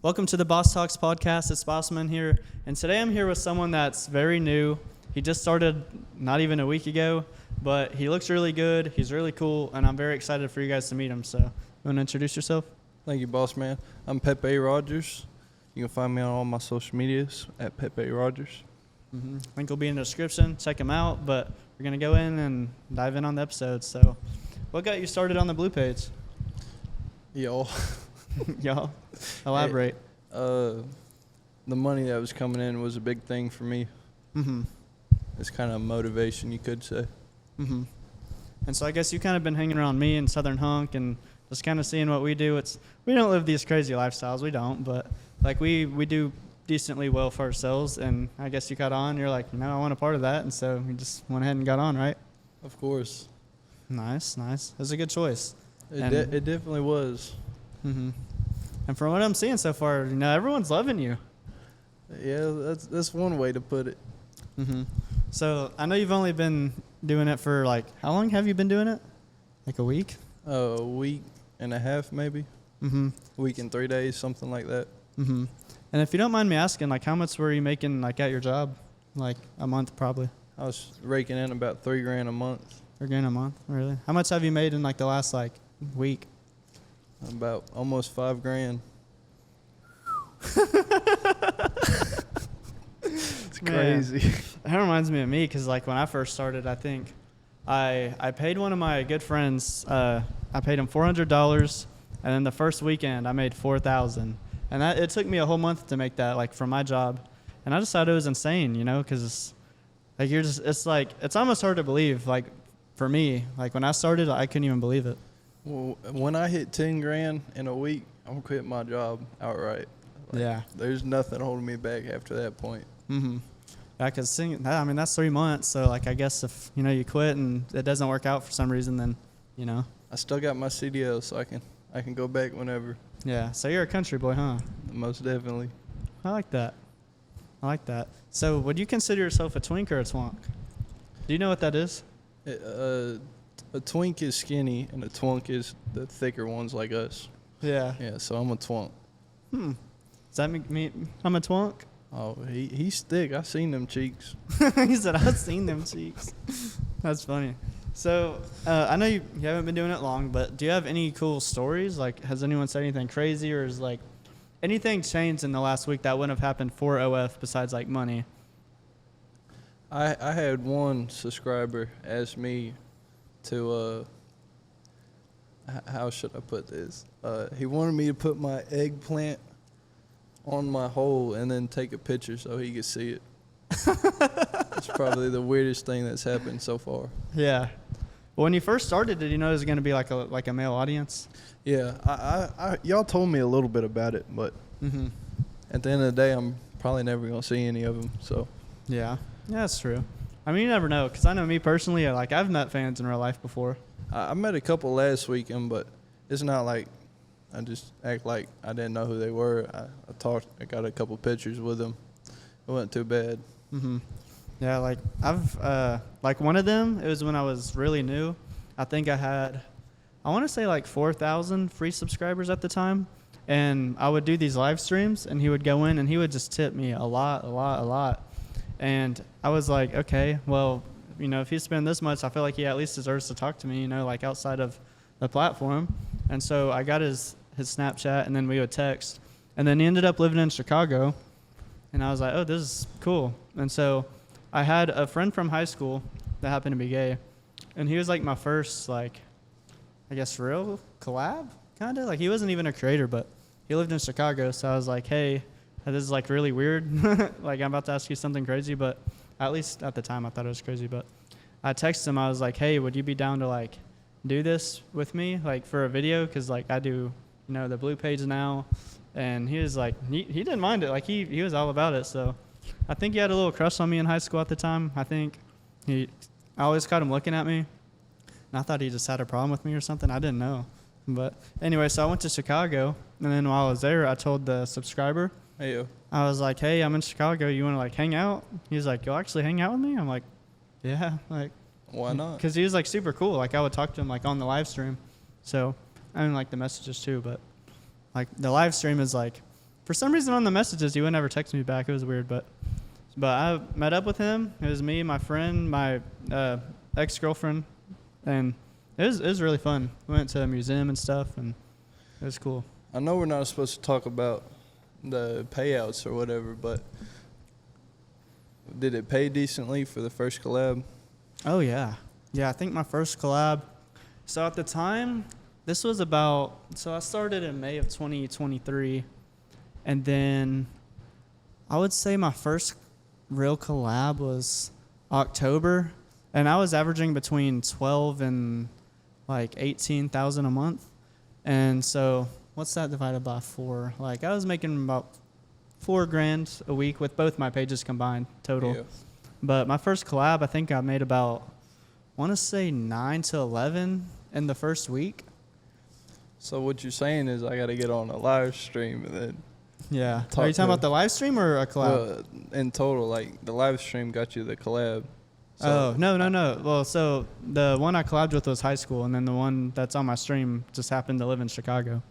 Welcome to the BossTalks podcast. It's Bossman here, and today I'm here with someone that's very new. He just started not even a week ago, but he looks really good. He's really cool, and I'm very excited for you guys to meet him. So, you want to introduce yourself? Thank you, boss man. I'm Pepe Rogers. You can find me on all my social medias at Pepe Rogers. Link will be in the description. Check him out, but we're going to go in and dive in on the episode. So, what got you started on the Blue page? Y'all. Y'all, elaborate. The money that was coming in was a big thing for me. It's kind of motivation, you could say. And so I guess you kind of been hanging around me and Southern Hunk and just kind of seeing what we do. We don't live these crazy lifestyles, we don't, but like we do decently well for ourselves, and I guess you got on, you're like, I want a part of that, and so you just went ahead and got on, right? Of course. Nice. It was a good choice. It definitely was. And from what I'm seeing so far, everyone's loving you. Yeah, that's one way to put it. So I know you've only been doing it for how long have you been doing it? Like a week? A week and a half, maybe. A week and 3 days, something like that. And if you don't mind me asking, how much were you making at your job? A month probably. I was raking in about $3,000 a month. $3,000 a month, really? How much have you made in the last week? About almost $5,000. It's crazy. Man, that reminds me of me because when I first started, I think I paid one of my good friends. I paid him $400, and then the first weekend I made $4,000, and it took me a whole month to make that from my job, and I just thought it was insane, because it's almost hard to believe. For me, when I started, I couldn't even believe it. Well, when I hit $10,000 in a week, I'm gonna quit my job outright. Yeah. There's nothing holding me back after that point. Yeah, because that's 3 months. So I guess if you quit and it doesn't work out for some reason, then I still got my CDL, so I can go back whenever. Yeah. So you're a country boy, huh? Most definitely. I like that. So would you consider yourself a twink or a twonk? Do you know what that is? A twink is skinny, and a twonk is the thicker ones like us. Yeah. Yeah, so I'm a twonk. Does that make me? I'm a twonk? Oh, he's thick. I seen them cheeks. He said, I've seen them cheeks. That's funny. So I know you haven't been doing it long, but do you have any cool stories? Has anyone said anything crazy, or is anything changed in the last week that wouldn't have happened for OF besides money? I had one subscriber ask me to how should I put this? He wanted me to put my eggplant on my hole and then take a picture so he could see it. It's probably the weirdest thing that's happened so far. Yeah. Well, when you first started, did you know it was going to be like a male audience? Yeah, I y'all told me a little bit about it, but at the end of the day, I'm probably never gonna see any of them. So yeah, that's true. You never know, because I know me personally, I've met fans in real life before. I met a couple last weekend, but it's not like I just act like I didn't know who they were. I got a couple pictures with them. It wasn't too bad. Yeah, I've one of them, it was when I was really new. I think I had, I want to say 4,000 free subscribers at the time, and I would do these live streams, and he would go in and he would just tip me a lot. And I was like, okay, well, if he's spending this much, I feel like he at least deserves to talk to me, outside of the platform. And so I got his Snapchat, and then we would text. And then he ended up living in Chicago, and I was like, oh, this is cool. And so I had a friend from high school that happened to be gay, and he was my first, I guess, real collab, kind of. He wasn't even a creator, but he lived in Chicago, so I was like, hey, this is really weird. I'm about to ask you something crazy, but at least at the time I thought it was crazy. But I texted him. I was like, hey, would you be down to do this with me for a video? Because I do the Blue page now. And he was he didn't mind it. He was all about it. So I think he had a little crush on me in high school at the time. I think I always caught him looking at me, and I thought he just had a problem with me or something. I didn't know. But anyway, so I went to Chicago, and then while I was there, I told the subscriber, Hey, I was like, hey, I'm in Chicago. You want to hang out? He's like, you'll actually hang out with me? I'm like, yeah. Why not? Because he was super cool. I would talk to him on the live stream. So I mean the messages too, but the live stream is for some reason on the messages he would never text me back. It was weird, but I met up with him. It was me, my friend, my ex-girlfriend, and it was really fun. We went to a museum and stuff, and it was cool. I know we're not supposed to talk about the payouts or whatever, but did it pay decently for the first collab? Oh, yeah. Yeah, I think my first collab. So at the time, this was about, so I started in May of 2023. And then I would say my first real collab was October. And I was averaging between 12 and like 18,000 a month. And so what's that divided by 4? Like I was making about $4,000 a week with both my pages combined total. Yeah. But my first collab, I think I made about, I want to say 9 to 11 in the first week. So what you're saying is I got to get on a live stream and then Yeah. Are you talking about the live stream or a collab? well, in total, like the live stream got you the collab. Oh, no. Well, so the one I collabed with was high school, and then the one that's on my stream just happened to live in Chicago.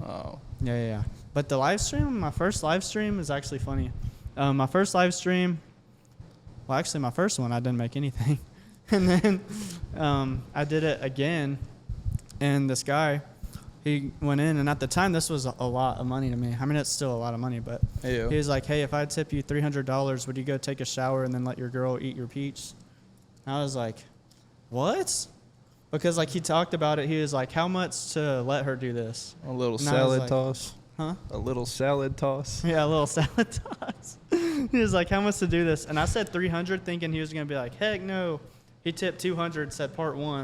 Oh. Yeah. But the live stream, my first live stream is actually funny. My first live stream, well, actually my first one, I didn't make anything. And then I did it again, and this guy, he went in, and at the time, this was a lot of money to me. I mean, it's still a lot of money, but Yeah. he was like, hey, if I tip you $300, would you go take a shower and then let your girl eat your peach? And I was like, what? Because, like, he talked about it. He was like, how much to let her do this? A little And I was salad like, toss. Huh? A little salad toss. Yeah, a little salad toss. He was like, how much to do this? And I said 300 thinking he was going to be like, heck no. He tipped 200, said part 1.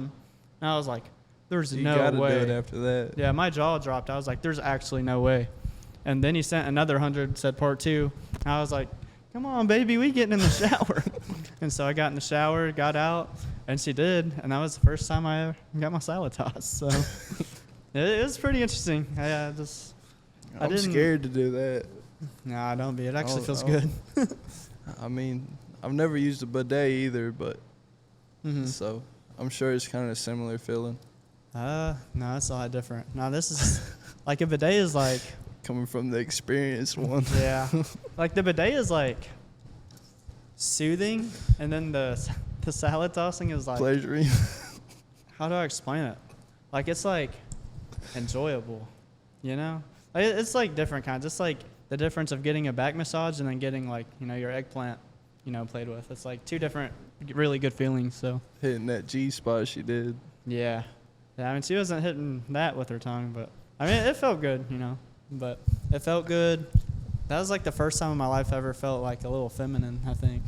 And I was like, there's You no gotta way. do it after that. Yeah, my jaw dropped. I was like, there's actually no way. And then he sent another 100, said part 2. I was like, come on, baby, we getting in the shower. And so I got in the shower, got out, and she did. And that was the first time I ever got my salad toss. So it was pretty interesting. I'm scared to do that. Nah, don't be. It actually feels Oh. good. I mean, I've never used a bidet either, but Mm-hmm. so I'm sure it's kind of a similar feeling No, it's a lot different. No, this is like a bidet is like, coming from the experienced one. yeah, like the bidet is like soothing, and then the salad tossing is like, Pleasuring. how do I explain it? Like it's like enjoyable, you know? Like, it's like different kinds. It's like the difference of getting a back massage and then getting like, you know, your eggplant, you know, played with. It's like two different really good feelings. So Hitting that G spot she did. yeah. I mean, she wasn't hitting that with her tongue, but I mean, it felt good, you know. But it felt good. That was like the first time in my life I ever felt like a little feminine, I think.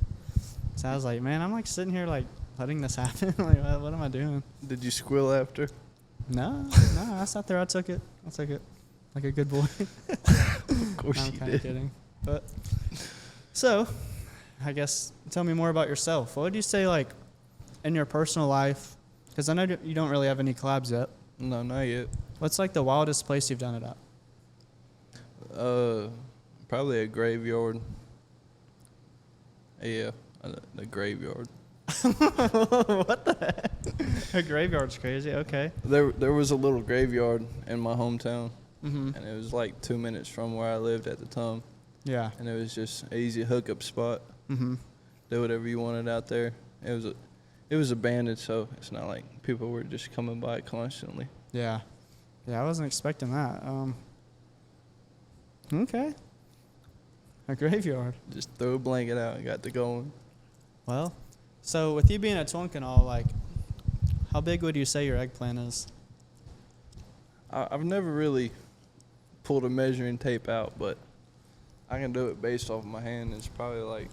So I was like, man, I'm like sitting here like letting this happen. Like, what am I doing? Did you squill after? No, I sat there. I took it like a good boy. Of course I'm you kind did. of kidding. But so, I guess tell me more about yourself. What would you say like in your personal life? Because I know you don't really have any collabs yet. No, not yet. What's like the wildest place you've done it at? Probably a graveyard. Yeah, the graveyard. What the heck? A graveyard's crazy. Okay. There was a little graveyard in my hometown, Mhm. and it was like 2 minutes from where I lived at the time, Yeah. and it was just an easy hookup spot. Mhm. Do whatever you wanted out there. It was abandoned, so it's not like people were just coming by constantly. Yeah. Yeah, I wasn't expecting that. Okay. A graveyard. Just throw a blanket out and got to going. Well, so with you being a twink and all, like, how big would you say your eggplant is? I've never really pulled a measuring tape out, but I can do it based off of my hand. It's probably like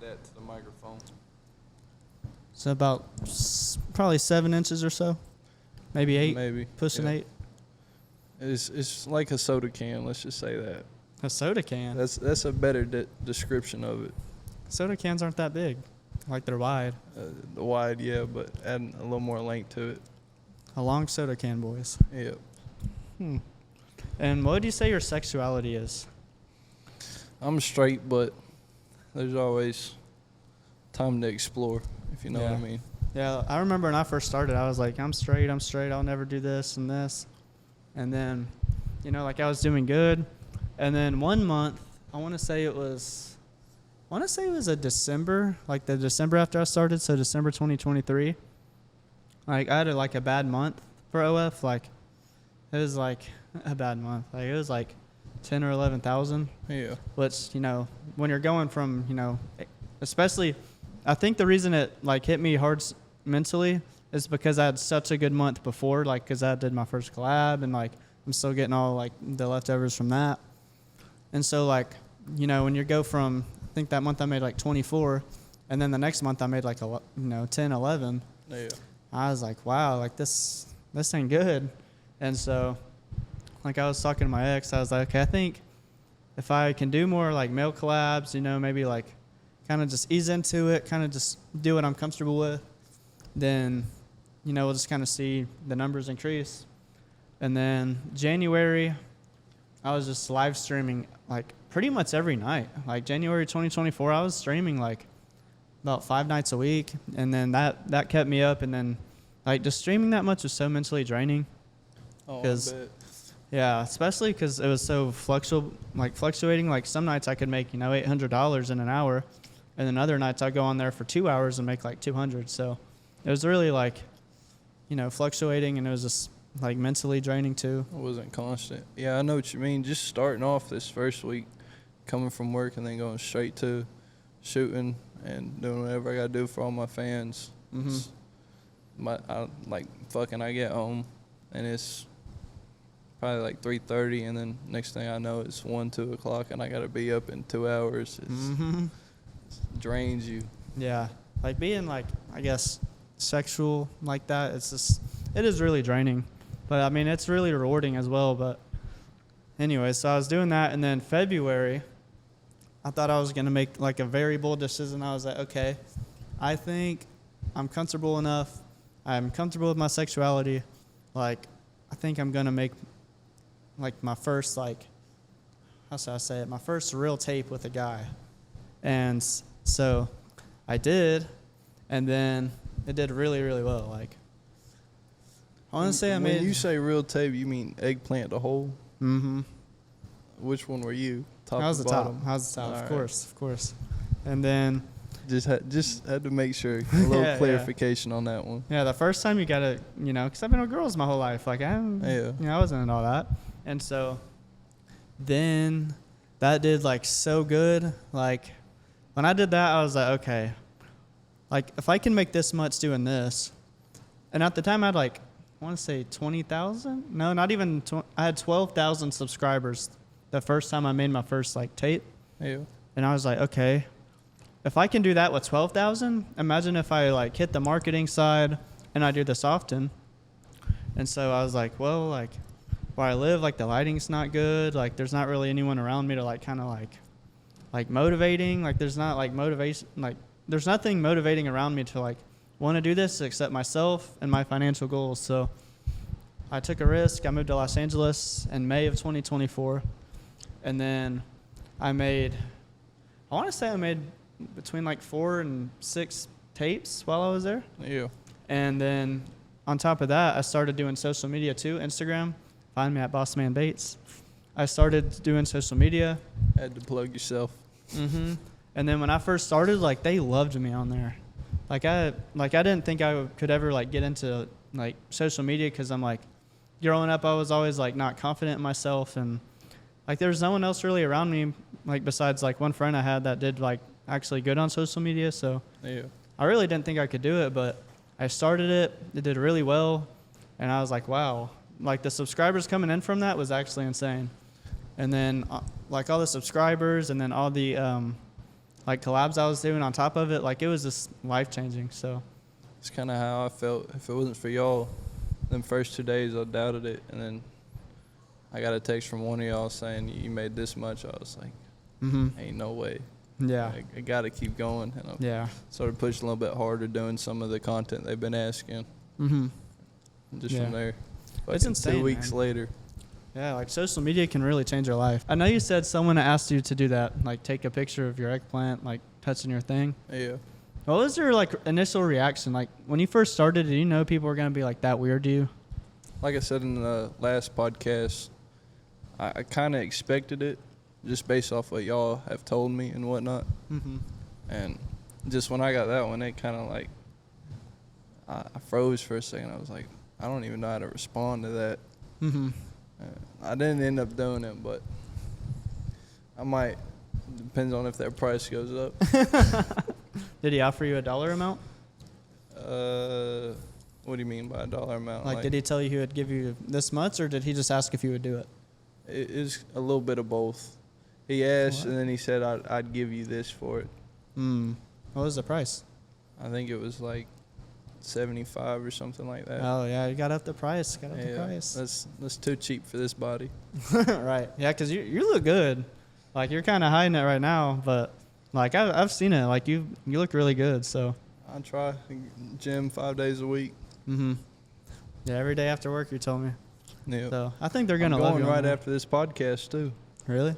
that to the microphone. So about probably 7 inches or so, maybe 8, Maybe. pushing yeah. 8. It's like a soda can, let's just say that. A soda can. That's a better description of it. Soda cans aren't that big, like they're wide. The wide, yeah, but adding a little more length to it. A long soda can, boys. Yeah. And what would you say your sexuality is? I'm straight, but there's always time to explore, if you know what I Yeah. mean. Yeah, I remember when I first started, I was like, I'm straight, I'll never do this and this. And then, like I was doing good. And then one month, I want to say it was a December, like the December after I started, so December 2023. Like I had a bad month for OF. Like it was like a bad month. Like it was like 10 or 11,000. Yeah. Which, when you're going from, especially, I think the reason it like hit me hard mentally is because I had such a good month before, like, because I did my first collab and like I'm still getting all like the leftovers from that. And so like, when you go from, I think that month I made like 24 and then the next month I made like, 10, 11. Yeah. I was like, wow, like this ain't good. And so like I was talking to my ex, I was like, okay, I think if I can do more like male collabs, maybe like kind of just ease into it, kind of just do what I'm comfortable with, then, we'll just kind of see the numbers increase. And then January, I was just live streaming like pretty much every night. Like January 2024, I was streaming like about 5 nights a week. And then that kept me up. And then like just streaming that much was so mentally draining. Oh, I bet. Yeah, especially because it was so fluctuating. Like some nights I could make, $800 in an hour. And then other nights I'd go on there for 2 hours and make like 200. So it was really like, fluctuating, and it was just like mentally draining too. It wasn't constant. Yeah, I know what you mean. Just starting off this first week, coming from work and then going straight to shooting and doing whatever I got to do for all my fans. Mm-hmm. I get home and it's probably like 3:30, and then next thing I know it's 1, 2 o'clock, and I got to be up in 2 hours. It drains you. Yeah, like being like, I guess, sexual like that, it is really draining. But I mean, it's really rewarding as well. But anyway, so I was doing that, and then February, I thought I was going to make like a very bold decision. I was like, okay, I think I'm comfortable enough. I'm comfortable with my sexuality. Like, I think I'm going to make like my first, like, how should I say it? My first real tape with a guy. And so I did, and then it did really, really well. Like, I want to say I made... When you say real tape, you mean eggplant the whole? Mm-hmm. Which one were you? Top How's or the bottom? top? How's the top? All Of right. course. And then... Just had to make sure. A little Yeah, clarification on that one. Yeah, the first time you got to, because I've been with girls my whole life. Like, I wasn't in all that. And so then that did, like, so good. Like, when I did that, I was like, okay, like, if I can make this much doing this. And at the time, I had, like, I want to say 20,000? No, not even. I had 12,000 subscribers the first time I made my first, like, tape. Yeah. And I was like, okay, if I can do that with 12,000, imagine if I like hit the marketing side and I do this often. And so I was like, well, like where I live, like the lighting's not good. Like there's not really anyone around me to like kind of like motivating. Like there's not like motivation. Like there's nothing motivating around me to like want to do this except myself and my financial goals. So I took a risk. I moved to Los Angeles in May of 2024. And then I want to say I made between like 4 and 6 tapes while I was there. Yeah. And then on top of that, I started doing social media too. Instagram, find me at Bossman Bates. I started doing social media. Had to plug yourself. Mm-hmm. And then when I first started, like they loved me on there. Like I didn't think I could ever like get into like social media because I'm like, growing up I was always like not confident in myself, and like there was no one else really around me like besides like one friend I had that did like actually good on social media. So Yeah. I really didn't think I could do it, but I started it. It did really well, and I was like, wow, like the subscribers coming in from that was actually insane. And then like all the subscribers and then all the like collabs I was doing on top of it, like it was just life changing. So It's kind of how I felt. If it wasn't for y'all, them first 2 days I doubted it, and then I got a text from one of y'all saying you made this much. I was like, ain't no way. Yeah. I got to keep going. And I started pushing a little bit harder doing some of the content they've been asking. And just from there. It's insane, 2 weeks man. later. Yeah, like social media can really change your life. I know you said someone asked you to do that, like take a picture of your eggplant, like touching your thing. Yeah. What was your like initial reaction? Like when you first started, did you know people were going to be like that weird to you? Like I said in the last podcast, I kind of expected it, just based off what y'all have told me and whatnot. Mm-hmm. And just when I got that one, it kind of like I froze for a second. I was like, I don't even know how to respond to that. Mm-hmm. I didn't end up doing it, but I might. Depends on if that price goes up. Did he offer you a dollar amount? What do you mean by a dollar amount? Like, did he tell you he would give you this much, or did he just ask if you would do it? It is a little bit of both. He asked, What? and then he said, I'd give you this for it. What was the price? I think it was like 75 or something like that. Oh, yeah, you got up the price. Got up the price. That's too cheap for this body. Right. Yeah, because you look good. Like, you're kind of hiding it right now, but, like, I've seen it. Like, you look really good, so. I try gym 5 days a week. Mm-hmm. Yeah, every day after work, you told me. Yeah. So, I think they're going to love you. Going right after this podcast, too. Really?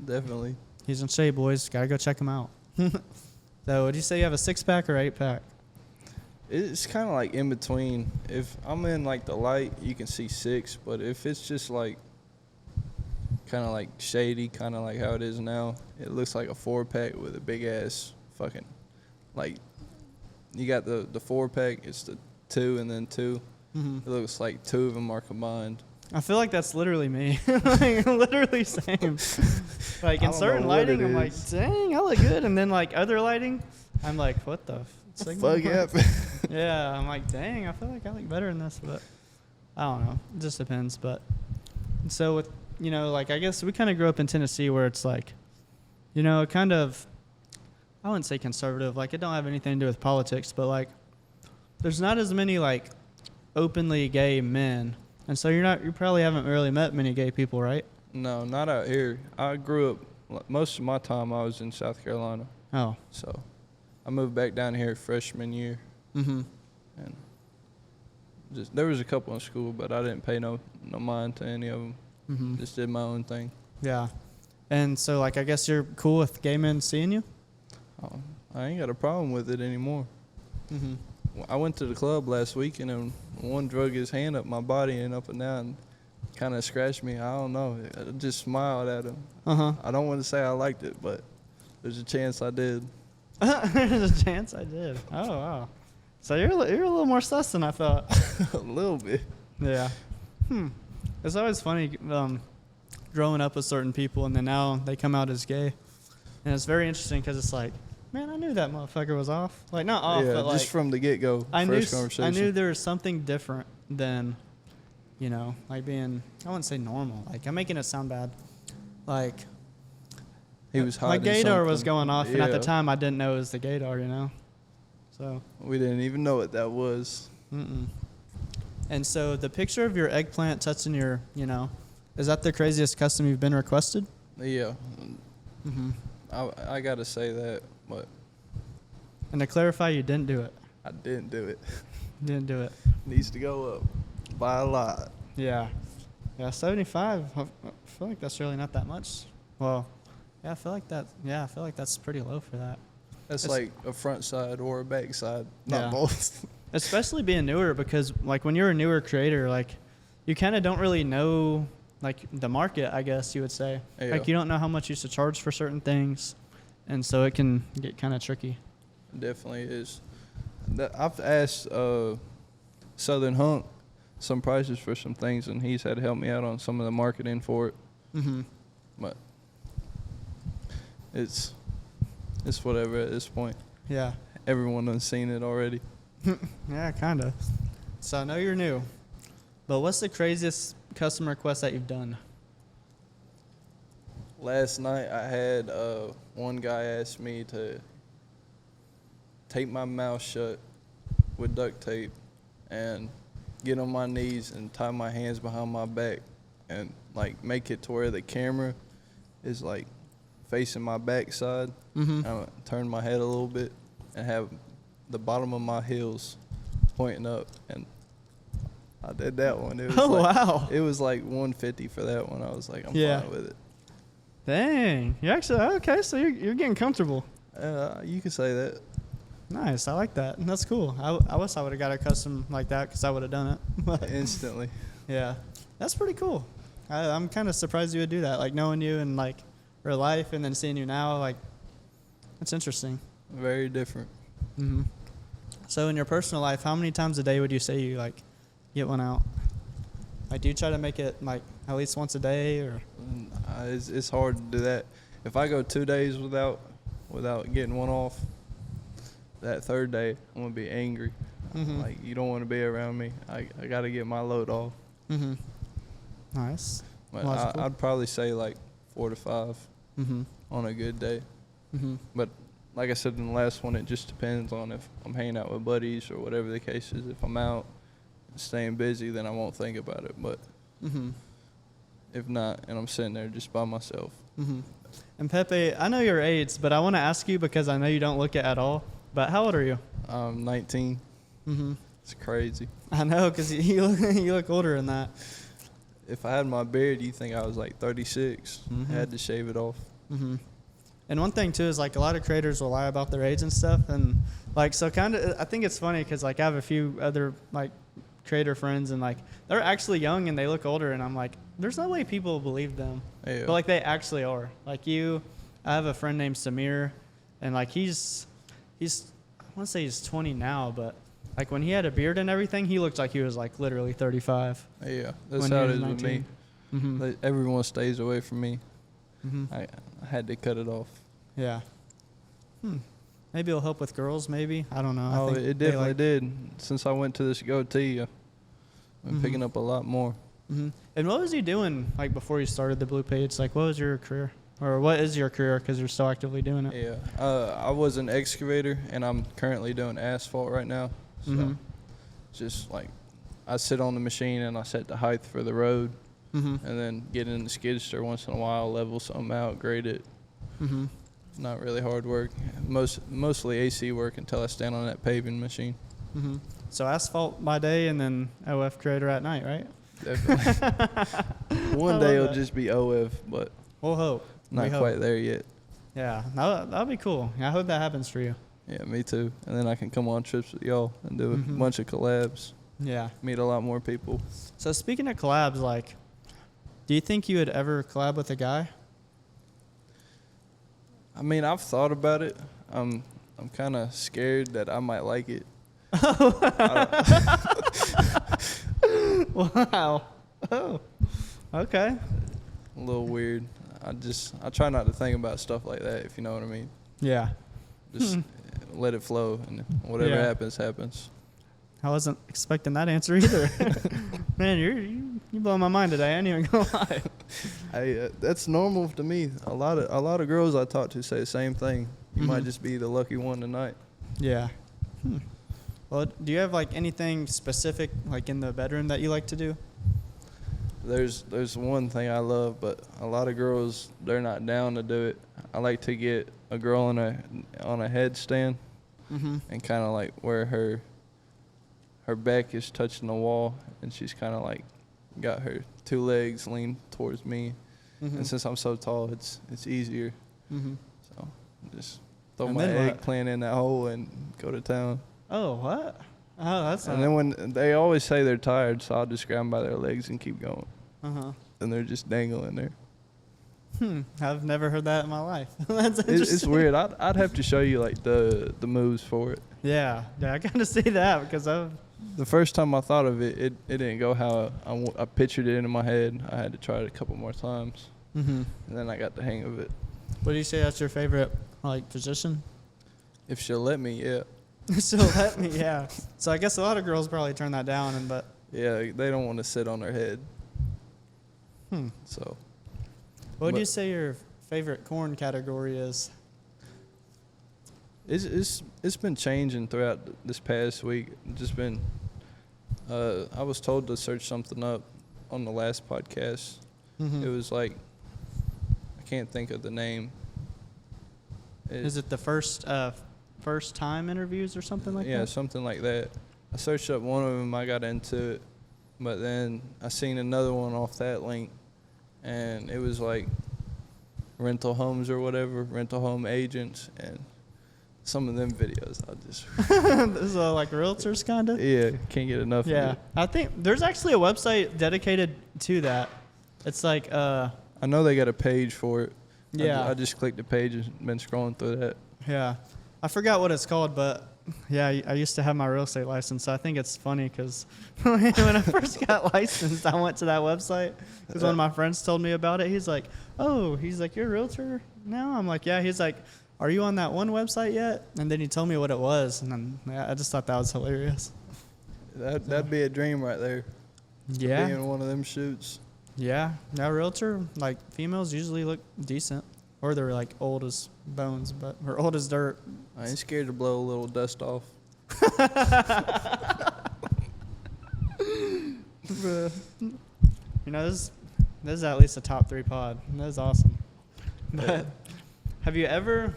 Definitely. He's in shape, boys. Got to go check him out. So, would you say you have a 6-pack or 8-pack? It's kind of like in between. If I'm in like the light, you can see 6, but if it's just like kind of like shady, kind of like how it is now, it looks like a 4-pack with a big ass fucking, like, you got the 4-pack, it's the 2 and then 2. Mm-hmm. It looks like 2 of them are combined. I feel like that's literally me. Like, literally same. Like, in certain lighting, I'm like, dang, I look good. And then, like, other lighting, I'm like, what the fuck up. Yeah, I'm like, dang, I feel like I look better in this, but I don't know. It just depends. But so with, you know, like, I guess we kind of grew up in Tennessee where it's like, you know, kind of, I wouldn't say conservative. Like, it don't have anything to do with politics, but, like, there's not as many, like, openly gay men. And so you probably haven't really met many gay people, right? No, not out here. I grew up, most of my time I was in South Carolina. Oh. So I moved back down here freshman year. Mm-hmm. And just there was a couple in school, but I didn't pay no mind to any of them. Mm-hmm. Just did my own thing. Yeah. And so, like, I guess you're cool with gay men seeing you? I ain't got a problem with it anymore. Mm-hmm. I went to the club last weekend, and one drug his hand up my body and up and down, kind of scratched me. I don't know. I just smiled at him. Uh-huh. I don't want to say I liked it, but there's a chance I did. There's a chance I did. Oh, wow. So you're a little more sus than I thought. A little bit. Yeah. It's always funny growing up with certain people, and then now they come out as gay. And it's very interesting because it's like, man, I knew that motherfucker was off. Like, not off, Yeah, but like, just from the get-go, first conversation. I knew there was something different than, you know, like being, I wouldn't say normal. Like, I'm making it sound bad. Like, he was my hiding gaydar was something. going off, and at the Yeah. time, I didn't know it was the gaydar, you know? So. We didn't even know what that was. Mm-mm. And so the picture of your eggplant touching your, you know, is that the craziest custom you've been requested? Yeah. Mm-hmm. I got to say that, but And to clarify, you didn't do it. I didn't do it. You didn't do it. Needs to go up by a lot. Yeah. Yeah, 75. I feel like that's really not that much. Well, yeah, I feel like that's pretty low for that. That's It's- like a front side or a back side, not Yeah. both. Especially being newer, because like when you're a newer creator, like you kind of don't really know like the market, I guess you would say. Yeah. Like you don't know how much you should charge for certain things, and so it can get kind of tricky. Definitely is. I've asked Southern Hunk some prices for some things, and he's had to help me out on some of the marketing for it. Mm-hmm. But it's whatever at this point. Yeah. Everyone has seen it already. Yeah, kind of. So I know you're new, but what's the craziest custom request that you've done? Last night I had one guy ask me to tape my mouth shut with duct tape and get on my knees and tie my hands behind my back and like make it to where the camera is like facing my backside. Mm-hmm. I turn my head a little bit and have the bottom of my heels pointing up, and I did that one. It was wow. It was like 150 for that one. I was like, I'm Yeah. fine with it. Dang. You're actually, okay, so you're getting comfortable. You can say that. Nice. I like that. That's cool. I wish I would have got a custom like that because I would have done it. Instantly. Yeah. That's pretty cool. I'm kind of surprised you would do that. Like knowing you in like real life and then seeing you now, like it's interesting. Very different. Hmm. So in your personal life, how many times a day would you say you like get one out? Like, do you try to make it like at least once a day, or? It's hard to do that. If I go 2 days without getting one off, that third day I'm gonna be angry. Mm-hmm. Like, you don't want to be around me. I got to get my load off. Mm-hmm. Nice. But Logical. I'd probably say like 4 to 5 Mm-hmm. on a good day. Mm-hmm. But like I said in the last one, it just depends on if I'm hanging out with buddies or whatever the case is. If I'm out staying busy, then I won't think about it. But Mm-hmm. if not, and I'm sitting there just by myself. Mm-hmm. And Pepe, I know your age, but I want to ask you because I know you don't look it at all. But how old are you? I'm 19. Mm-hmm. It's crazy. I know, because you look older than that. If I had my beard, you'd think I was like 36. Mm-hmm. I had to shave it off. Mm-hmm. And one thing too is like a lot of creators will lie about their age and stuff, and like so kind of I think it's funny because like I have a few other like creator friends and like they're actually young and they look older, and I'm like, there's no way people believe them, Yeah. but like they actually are. Like I have a friend named Samir, and like he's I want to say he's 20 now, but like when he had a beard and everything, he looked like he was like literally 35. Yeah, that's when how he it was is with me. 19. Mm-hmm. Like, everyone stays away from me. Mm-hmm. I had to cut it off. Yeah. Maybe it'll help with girls. Maybe I don't know. Oh, I think it they definitely like, did. Since I went to this goatee, I've been Mhm. picking up a lot more. Mm-hmm. And what was you doing like before you started the Blue Page? Like, what was your career, or what is your career? Because you're still actively doing it. Yeah, I was an excavator, and I'm currently doing asphalt right now. So Mm-hmm. just like I sit on the machine and I set the height for the road, Mm-hmm. and then get in the skid steer once in a while, level something out, grade it. Mm-hmm. Not really hard work. Mostly AC work until I stand on that paving machine. Mm-hmm. So asphalt by day and then OF creator at night, right? Definitely. I One love day it'll that. just be OF, but We'll hope. not We hope. quite there yet. Yeah, that'll be cool. I hope that happens for you. Yeah, me too. And then I can come on trips with y'all and do Mhm. a bunch of collabs, Yeah. meet a lot more people. So speaking of collabs, like, do you think you would ever collab with a guy? I mean, I've thought about it. I'm kind of scared that I might like it. Wow. Oh. Okay. A little weird. I try not to think about stuff like that, if you know what I mean. Yeah. Just let it flow, and whatever Yeah. happens, happens. I wasn't expecting that answer either. Man, you blow my mind today. I ain't even gonna lie. Hey, that's normal to me. A lot of girls I talk to say the same thing. You might Mhm. just be the lucky one tonight. Yeah. Well, do you have like anything specific like in the bedroom that you like to do? There's one thing I love, but a lot of girls, they're not down to do it. I like to get a girl on a headstand Mm-hmm. and kind of like where her back is touching the wall, and she's kind of like got her two legs leaned towards me. Mm-hmm. And since I'm so tall, it's easier. Mm-hmm. So just throw And my then what? eggplant in that hole and go to town. Oh, what? Oh, that's And then when they always say they're tired, so I'll just grab them by their legs and keep going. Uh-huh. And they're just dangling there. I've never heard that in my life. That's It's interesting. weird. I'd have to show you like the moves for it. Yeah, I gotta see that because The first time I thought of it, it didn't go how I pictured it in my head. I had to try it a couple more times, Mm-hmm. and then I got the hang of it. What do you say that's your favorite like position? If she'll let me, yeah. So let me, yeah. So I guess a lot of girls probably turn that down, but Yeah, they don't want to sit on their head. So what would But- you say your favorite corn category is? it's been changing throughout this past week. Just been. I was told to search something up on the last podcast. Mm-hmm. It was like, I can't think of the name. Is it the first time interviews or something like Yeah, that? something like that. I searched up one of them, I got into it, but then I seen another one off that link, and it was like rental homes or whatever, rental home agents, and some of them videos, I just, This is like realtors kind of? yeah, can't get enough of Yeah. it. I think there's actually a website dedicated to that. It's like I know they got a page for it. yeah. I just clicked the page and been scrolling through that. Yeah. I forgot what it's called, but yeah, I used to have my real estate license, so I think it's funny because when I first got licensed, I went to that website because one of my friends told me about it. He's like, oh, you're a realtor now? I'm like, yeah. He's like, are you on that one website yet? And then he told me what it was, and then I just thought that was hilarious. That'd be a dream right there. Yeah. Being one of them shoots. Yeah. That realtor, like, females usually look decent. Or they're like old as bones, or old as dirt. I ain't scared to blow a little dust off. You know, this is at least a top 3 pod. That is awesome. But have you ever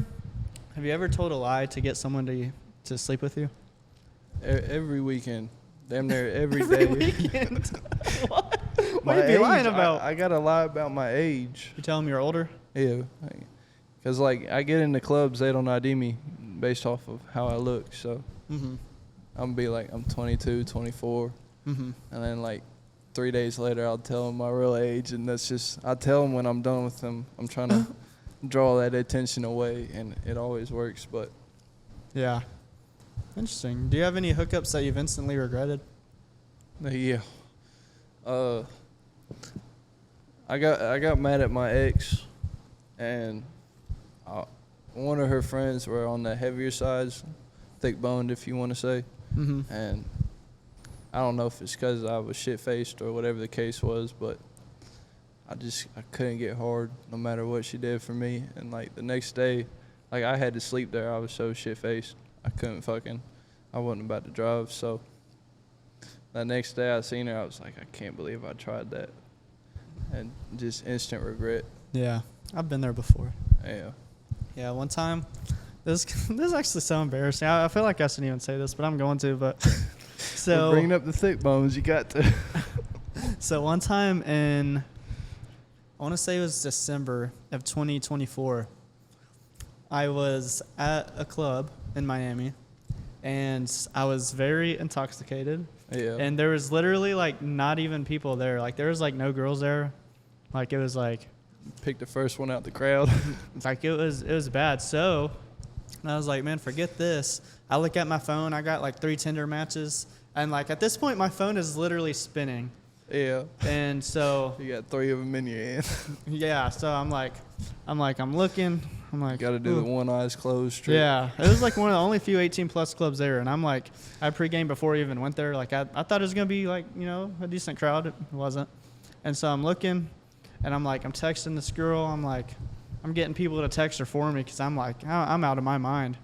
told a lie to get someone to sleep with you? Every weekend. Damn near every day. Weekend. What? What My are you age, lying about? I gotta lie about my age. You tell them you're older? Yeah. Because, like, I get into clubs, they don't ID me based off of how I look. So Mm-hmm. I'm going to be like, I'm 22, 24. Mm-hmm. And then, like, 3 days later, I'll tell them my real age. And that's just, I tell them when I'm done with them. I'm trying to draw that attention away, and it always works. But Yeah. Interesting. Do you have any hookups that you've instantly regretted? yeah. I got mad at my ex, and one of her friends were on the heavier sides, thick-boned, if you want to say. Mm-hmm. And I don't know if it's because I was shit-faced or whatever the case was, but I couldn't get hard no matter what she did for me. And, like, the next day, like, I had to sleep there. I was so shit-faced. I wasn't about to drive. So the next day I seen her, I was like, I can't believe I tried that. And just instant regret. Yeah. I've been there before. Yeah. Yeah, one time, this is actually so embarrassing. I feel like I shouldn't even say this, but I'm going to. But We're bringing up the thick bones, you got to. So one time I want to say it was December of 2024, I was at a club in Miami, and I was very intoxicated. Yeah. And there was literally, like, not even people there. Like, there was, like, no girls there. Like, it was, like... Pick the first one out the crowd. Like, it was bad. So I was like, man, forget this. I look at my phone. I got, like, 3 Tinder matches. And, like, at this point, my phone is literally spinning. Yeah. And so... You got 3 of them in your hand. Yeah. So I'm looking. I'm like... Got to do ooh. the one eyes closed trick. Yeah. It was, like, one of the only few 18-plus clubs there. And I'm like... I pregame before I even went there. Like, I thought it was going to be, like, you know, a decent crowd. It wasn't. And so I'm looking... And I'm like, I'm texting this girl. I'm like, I'm getting people to text her for me because I'm like, I'm out of my mind.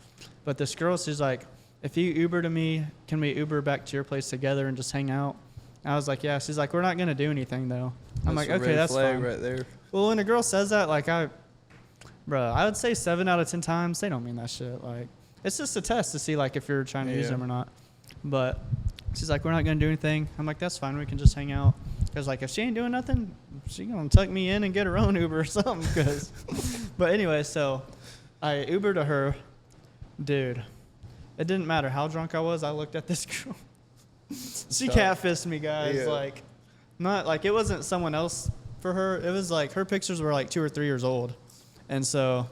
But this girl, she's like, if you Uber to me, can we Uber back to your place together and just hang out? I was like, yeah. She's like, we're not going to do anything, though. I'm like, okay, that's fine. Right there. Well, when a girl says that, like, I would say 7 out of 10 times, they don't mean that shit. Like, it's just a test to see, like, if you're trying to use them or not. But she's like, we're not going to do anything. I'm like, that's fine. We can just hang out. Because, like, if she ain't doing nothing, she going to tuck me in and get her own Uber or something. But anyway, so I Ubered to her. Dude, it didn't matter how drunk I was. I looked at this girl. She catfished me, guys. Yeah. Like, not like it wasn't someone else for her. It was like her pictures were like 2 or 3 years old. And so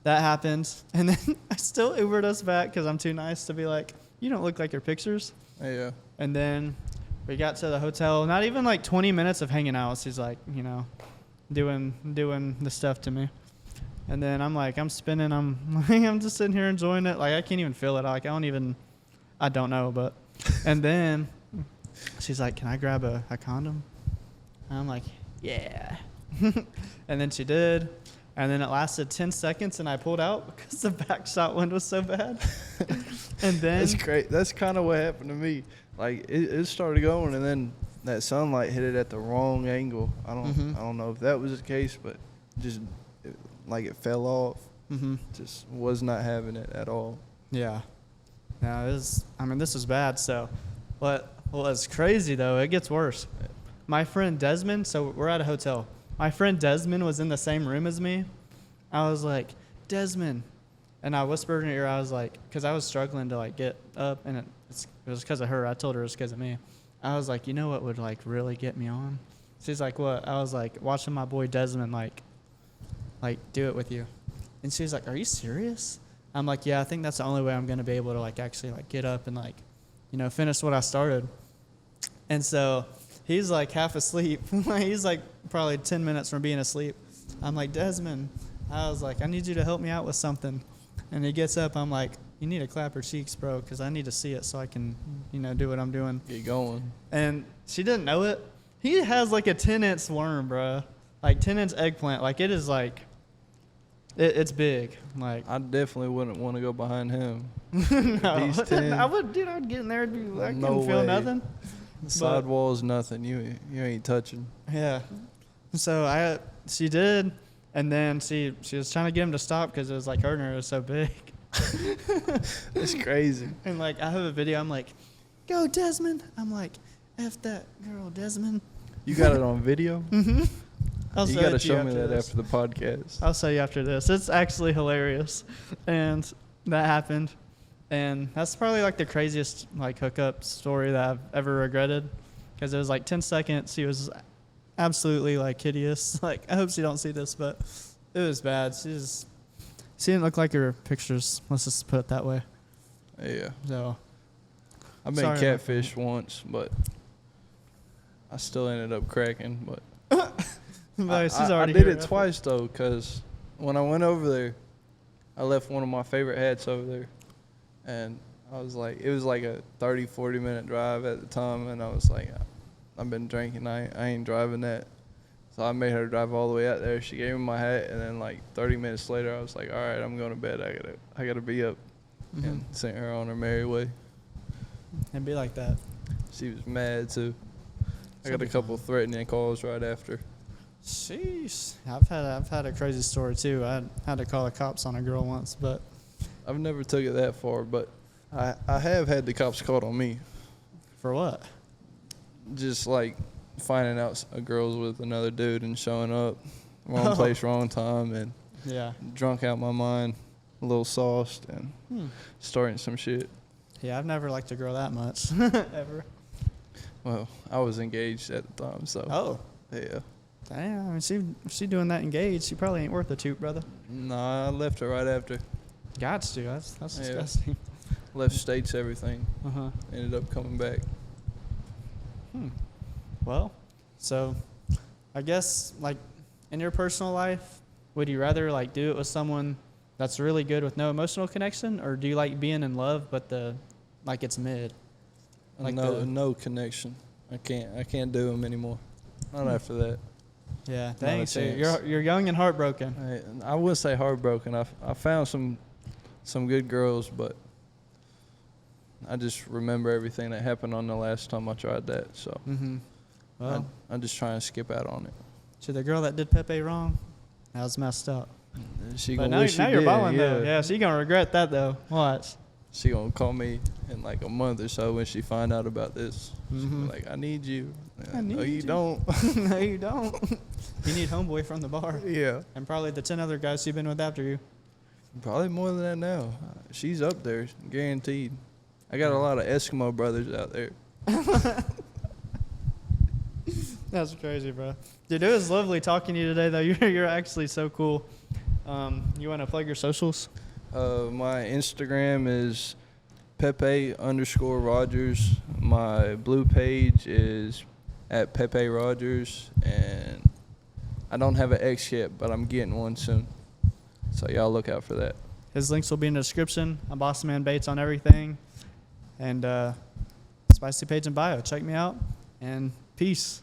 that happened. And then I still Ubered us back because I'm too nice to be like, you don't look like your pictures. Yeah. And then we got to the hotel. Not even like 20 minutes of hanging out. She's like, you know, doing the stuff to me. And then I'm like, I'm spinning. I'm just sitting here enjoying it. Like, I can't even feel it. Like, I don't know. But, and then she's like, can I grab a condom? And I'm like, yeah. And then she did. And then it lasted 10 seconds, and I pulled out because the back shot wind was so bad. And then... That's great. That's kind of what happened to me. Like, it started going, and then that sunlight hit it at the wrong angle. I don't know if that was the case, but just it fell off. Mm-hmm. Just was not having it at all. Yeah. No, this was bad. So what was crazy, though, it gets worse. My friend Desmond, so we're at a hotel. My friend Desmond was in the same room as me. I was like, Desmond. And I whispered in her ear, I was like, because I was struggling to, like, get up, and it was because of her. I told her it was because of me. I was like, you know what would, like, really get me on? She's like, what? I was like, watching my boy Desmond, like do it with you. And she was like, are you serious? I'm like, yeah, I think that's the only way I'm going to be able to, like, actually, like, get up and, like, you know, finish what I started. And so he's, like, half asleep. He's, like, probably 10 minutes from being asleep. I'm like, Desmond, I was like, I need you to help me out with something. And he gets up. I'm like, you need to clap her cheeks, bro, because I need to see it so I can, you know, do what I'm doing. Get going. And she didn't know it. He has, like, a 10-inch worm, bro. Like, 10-inch eggplant. Like, it is, like, it's big. Like, I definitely wouldn't want to go behind him. no. He's 10. I would, dude, I'd get in there and be like, I No couldn't feel way. nothing. Sidewalls, nothing. You ain't touching. Yeah. So she did, and then she was trying to get him to stop because it was, like, hurting her. It was so big. It's crazy. And, like, I have a video. I'm like, go, Desmond. I'm like, F that girl, Desmond. You got it on video? Mm-hmm. You got to show me that after the podcast. I'll show you after this. It's actually hilarious. And that happened. And that's probably, like, the craziest, like, hookup story that I've ever regretted. Because it was, like, 10 seconds. She was absolutely, like, hideous. Like, I hope she don't see this, but it was bad. She didn't look like her pictures. Let's just put it that way. Yeah. So, I've been sorry about catfished once, but I still ended up cracking. But but she's I already did here. it twice, though, because when I went over there, I left one of my favorite hats over there. And I was like, it was like a 30, 40-minute drive at the time. And I was like, I've been drinking. I ain't driving that. So I made her drive all the way out there. She gave me my hat. And then like 30 minutes later, I was like, all right, I'm going to bed. I gotta be up. Mm-hmm. And sent her on her merry way. And be like that. She was mad, too. I got a That'd be couple threatening calls right after. Sheesh. I've had a crazy story, too. I had to call the cops on a girl once, but I've never took it that far, but I have had the cops called on me. for what? Just like finding out a girl's with another dude and showing up, wrong place, wrong time, and Yeah. drunk out my mind, a little sauced, and starting some shit. Yeah, I've never liked a girl that much. Ever. Well, I was engaged at the time, so Oh. yeah. Damn, I mean, she doing that engaged. She probably ain't worth a toot, brother. Nah, I left her right after. Gots to. That's Yeah. disgusting. Left states, everything. Uh-huh. Ended up coming back. Well, so I guess, like, in your personal life, would you rather, like, do it with someone that's really good with no emotional connection, or do you like being in love but it's mid? Like No connection. I can't do them anymore. Not after that. Yeah, Not dang. a So chance. you're young and heartbroken. I wouldn't say heartbroken. I found some good girls, but I just remember everything that happened on the last time I tried that. So Mm-hmm. Well, I'm just trying to skip out on it. to the girl that did Pepe wrong, that was messed up. She But gonna now wish she you're did, balling, though. yeah. Yeah, she going to regret that, though. Watch. She gonna call me in like a month or so when she find out about this. She'll Mhm. be like, I need you. I No, need you you. don't. No, you don't. You need homeboy from the bar. Yeah. And probably the 10 other guys she's been with after you. Probably more than that now. She's up there, guaranteed. I got a lot of Eskimo brothers out there. That's crazy, bro. Dude, it was lovely talking to you today, though. You're actually so cool. You want to plug your socials? My Instagram is Pepe_Rogers. My blue page is at Pepe Rogers, and I don't have an X yet, but I'm getting one soon. So y'all look out for that. His links will be in the description. I'm Boss Man Bates on everything. And Spicy page in bio. Check me out. And peace.